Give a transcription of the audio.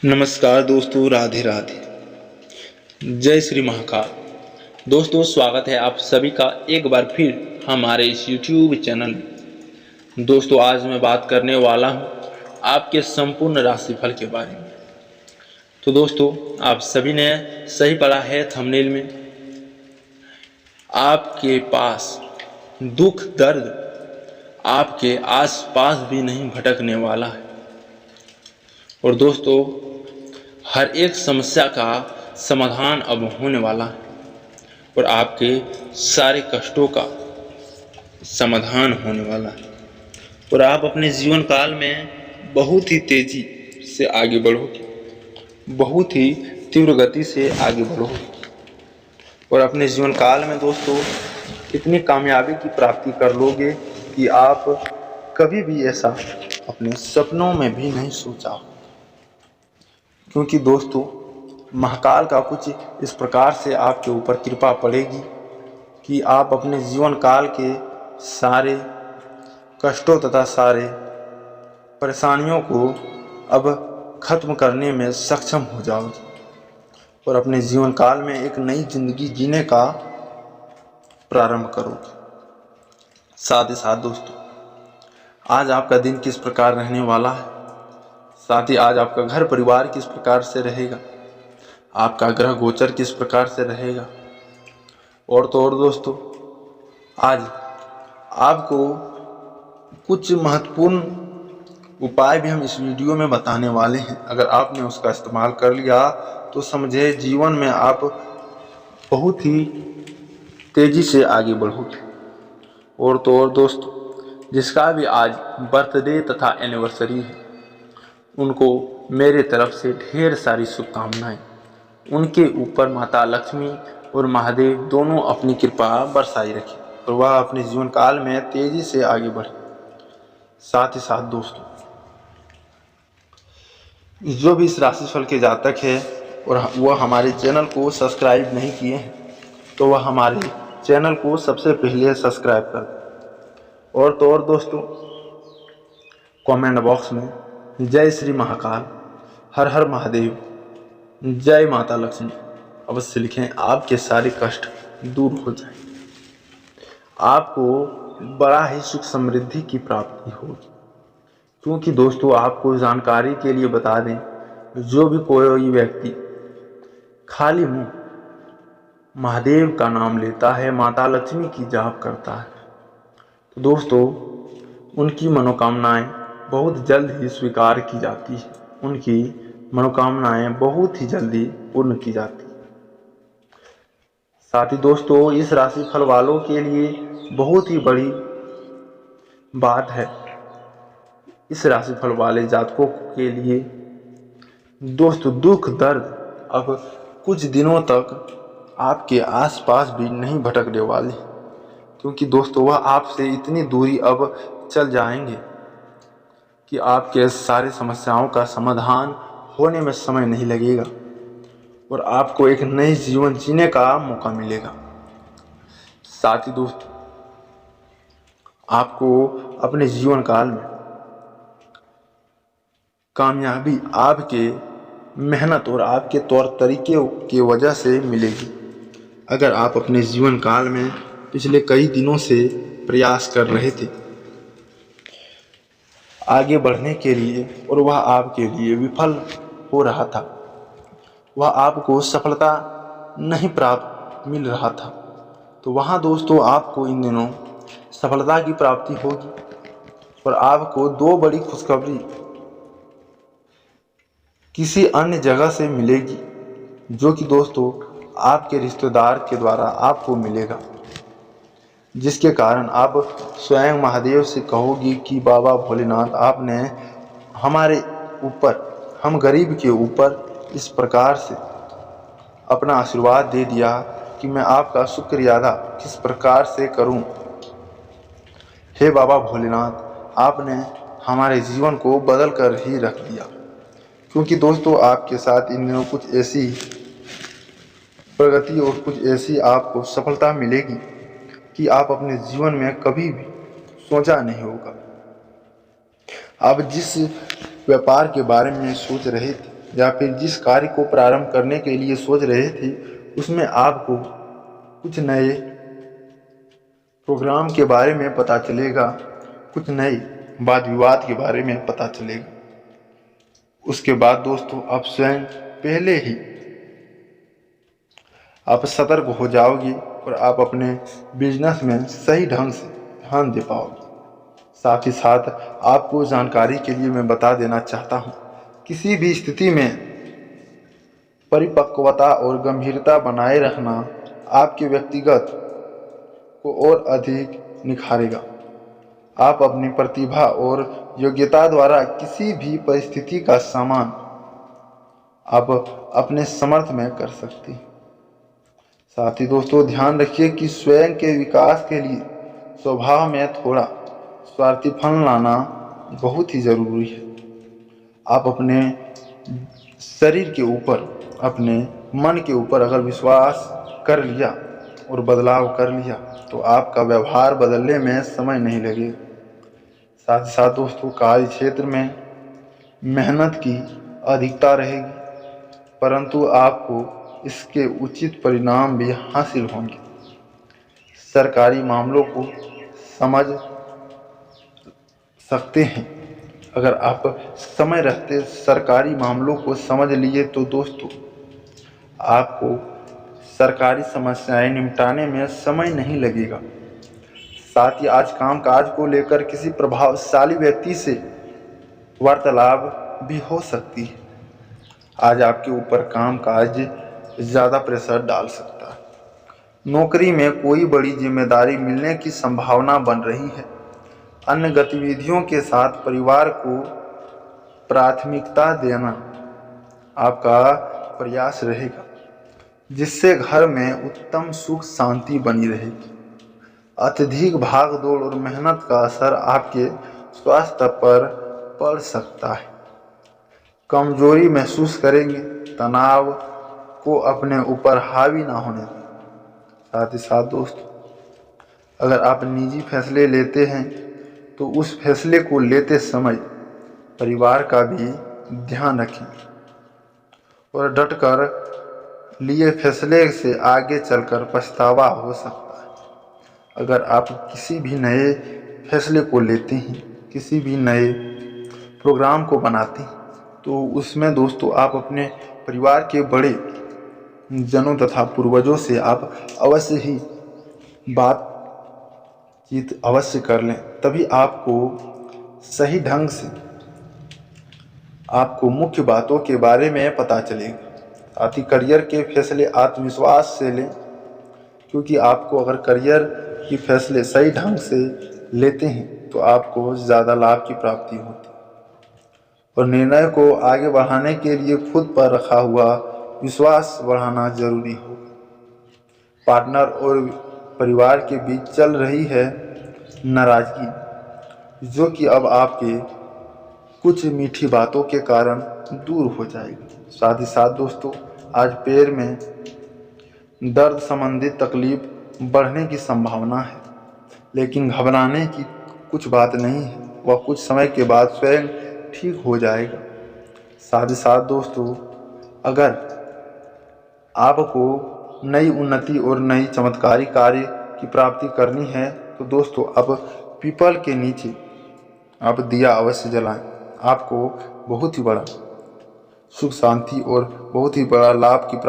नमस्कार दोस्तों, राधे राधे। जय श्री महाकाल। दोस्तों, स्वागत है आप सभी का एक बार फिर हमारे इस YouTube चैनल में। दोस्तों, आज मैं बात करने वाला हूँ आपके संपूर्ण राशिफल के बारे में। तो दोस्तों, आप सभी ने सही पढ़ा है थंबनेल में। आपके पास दुख दर्द आपके आसपास भी नहीं भटकने वाला है। और दोस्तों, हर एक समस्या का समाधान अब होने वाला है और आपके सारे कष्टों का समाधान होने वाला है और आप अपने जीवन काल में बहुत ही तेजी से आगे बढ़ोगे, बहुत ही तीव्र गति से आगे बढ़ोगे और अपने जीवन काल में दोस्तों इतनी कामयाबी की प्राप्ति कर लोगे कि आप कभी भी ऐसा अपने सपनों में भी नहीं सोचा हो। क्योंकि दोस्तों, महाकाल का कुछ इस प्रकार से आपके ऊपर कृपा पड़ेगी कि आप अपने जीवन काल के सारे कष्टों तथा सारे परेशानियों को अब खत्म करने में सक्षम हो जाओगे और अपने जीवन काल में एक नई जिंदगी जीने का प्रारंभ करोगे। साथ ही साथ दोस्तों, आज आपका दिन किस प्रकार रहने वाला है, साथ ही आज आपका घर परिवार किस प्रकार से रहेगा, आपका ग्रह गोचर किस प्रकार से रहेगा। और तो और दोस्तों, आज आपको कुछ महत्वपूर्ण उपाय भी हम इस वीडियो में बताने वाले हैं। अगर आपने उसका इस्तेमाल कर लिया तो समझे जीवन में आप बहुत ही तेजी से आगे बढ़ोगे। और तो और दोस्तों, जिसका भी आज बर्थडे तथा एनिवर्सरी है, उनको मेरे तरफ से ढेर सारी शुभकामनाएं। उनके ऊपर माता लक्ष्मी और महादेव दोनों अपनी कृपा बरसाई रखें और वह अपने जीवन काल में तेजी से आगे बढ़े। साथ ही साथ दोस्तों, जो भी इस राशिफल के जातक है और वह हमारे चैनल को सब्सक्राइब नहीं किए हैं, तो वह हमारे चैनल को सबसे पहले सब्सक्राइब कर दें। और तो और दोस्तों, कमेंट बॉक्स में जय श्री महाकाल, हर हर महादेव, जय माता लक्ष्मी अवश्य लिखें। आपके सारे कष्ट दूर हो जाए, आपको बड़ा ही सुख समृद्धि की प्राप्ति होगी। क्योंकि दोस्तों, आपको जानकारी के लिए बता दें, जो भी कोई व्यक्ति खाली मुंह महादेव का नाम लेता है, माता लक्ष्मी की जाप करता है, तो दोस्तों उनकी मनोकामनाएं बहुत जल्द ही स्वीकार की जाती है, उनकी मनोकामनाएं बहुत ही जल्दी पूर्ण की जाती है। साथ ही दोस्तों, इस राशिफल वालों के लिए बहुत ही बड़ी बात है। इस राशिफल वाले जातकों के लिए दोस्तों दुख दर्द अब कुछ दिनों तक आपके आसपास भी नहीं भटकने वाले, क्योंकि दोस्तों वह आपसे इतनी दूरी अब चल जाएंगे कि आपके सारे समस्याओं का समाधान होने में समय नहीं लगेगा और आपको एक नई जीवन जीने का मौका मिलेगा। साथ ही दोस्तों, आपको अपने जीवन काल में कामयाबी आपके मेहनत और आपके तौर तरीके की वजह से मिलेगी। अगर आप अपने जीवन काल में पिछले कई दिनों से प्रयास कर रहे थे आगे बढ़ने के लिए और वह आपके लिए विफल हो रहा था, वह आपको सफलता नहीं प्राप्त मिल रहा था, तो वहाँ दोस्तों आपको इन दिनों सफलता की प्राप्ति होगी और आपको दो बड़ी खुशखबरी किसी अन्य जगह से मिलेगी, जो कि दोस्तों आपके रिश्तेदार के द्वारा आपको मिलेगा, जिसके कारण आप स्वयं महादेव से कहोगी कि बाबा भोलेनाथ, आपने हमारे ऊपर, हम गरीब के ऊपर इस प्रकार से अपना आशीर्वाद दे दिया कि मैं आपका शुक्रिया अदा किस प्रकार से करूं। हे बाबा भोलेनाथ, आपने हमारे जीवन को बदल कर ही रख दिया। क्योंकि दोस्तों आपके साथ इन दिनों कुछ ऐसी प्रगति और कुछ ऐसी आपको सफलता मिलेगी कि आप अपने जीवन में कभी भी सोचा नहीं होगा। आप जिस व्यापार के बारे में सोच रहे थे या फिर जिस कार्य को प्रारंभ करने के लिए सोच रहे थे उसमें आपको कुछ नए प्रोग्राम के बारे में पता चलेगा, कुछ नए वाद विवाद के बारे में पता चलेगा। उसके बाद दोस्तों आप स्वयं पहले ही आप सतर्क हो जाओगे और आप अपने बिजनेस में सही ढंग से ध्यान दे पाओगे। साथ ही साथ आपको जानकारी के लिए मैं बता देना चाहता हूँ, किसी भी स्थिति में परिपक्वता और गंभीरता बनाए रखना आपके व्यक्तिगत को और अधिक निखारेगा। आप अपनी प्रतिभा और योग्यता द्वारा किसी भी परिस्थिति का सामना आप अपने समर्थ में कर सकते हैं। साथ ही दोस्तों ध्यान रखिए कि स्वयं के विकास के लिए स्वभाव में थोड़ा स्वार्थीपन लाना बहुत ही जरूरी है। आप अपने शरीर के ऊपर, अपने मन के ऊपर अगर विश्वास कर लिया और बदलाव कर लिया तो आपका व्यवहार बदलने में समय नहीं लगेगा। साथ ही साथ दोस्तों कार्य क्षेत्र में मेहनत की अधिकता रहेगी, परंतु आपको इसके उचित परिणाम भी हासिल होंगे। सरकारी मामलों को समझ सकते हैं। अगर आप समय रहते सरकारी मामलों को समझ लिए तो दोस्तों आपको सरकारी समस्याएं निपटाने में समय नहीं लगेगा। साथ ही आज काम काज को लेकर किसी प्रभावशाली व्यक्ति से वार्तालाप भी हो सकती है। आज आपके ऊपर काम काज ज़्यादा प्रेशर डाल सकता है। नौकरी में कोई बड़ी जिम्मेदारी मिलने की संभावना बन रही है। अन्य गतिविधियों के साथ परिवार को प्राथमिकता देना आपका प्रयास रहेगा, जिससे घर में उत्तम सुख शांति बनी रहेगी। अत्यधिक भाग दौड़ और मेहनत का असर आपके स्वास्थ्य पर पड़ सकता है। कमजोरी महसूस करेंगे, तनाव को अपने ऊपर हावी ना होने दें। साथ ही साथ दोस्तों अगर आप निजी फैसले लेते हैं तो उस फैसले को लेते समय परिवार का भी ध्यान रखें और डटकर लिए फैसले से आगे चलकर पछतावा हो सकता है। अगर आप किसी भी नए फैसले को लेते हैं, किसी भी नए प्रोग्राम को बनाते हैं तो उसमें दोस्तों आप अपने परिवार के बड़े जनों तथा पूर्वजों से आप अवश्य ही बातचीत अवश्य कर लें, तभी आपको सही ढंग से आपको मुख्य बातों के बारे में पता चलेगा। साथ ही करियर के फैसले आत्मविश्वास से लें, क्योंकि आपको अगर करियर के फैसले सही ढंग से लेते हैं तो आपको ज़्यादा लाभ की प्राप्ति होती है। और निर्णय को आगे बढ़ाने के लिए खुद पर रखा हुआ विश्वास बढ़ाना जरूरी होगा। पार्टनर और परिवार के बीच चल रही है नाराजगी, जो कि अब आपके कुछ मीठी बातों के कारण दूर हो जाएगी। साथ ही साथ दोस्तों आज पैर में दर्द संबंधित तकलीफ बढ़ने की संभावना है, लेकिन घबराने की कुछ बात नहीं है, वह कुछ समय के बाद स्वयं ठीक हो जाएगा। साथ ही साथ दोस्तों अगर आपको नई उन्नति और नई चमत्कारी कार्य की प्राप्ति करनी है तो दोस्तों अब पीपल के नीचे आप दिया अवश्य जलाएं। आपको बहुत ही बड़ा सुख शांति और बहुत ही बड़ा लाभ की प्राप्ति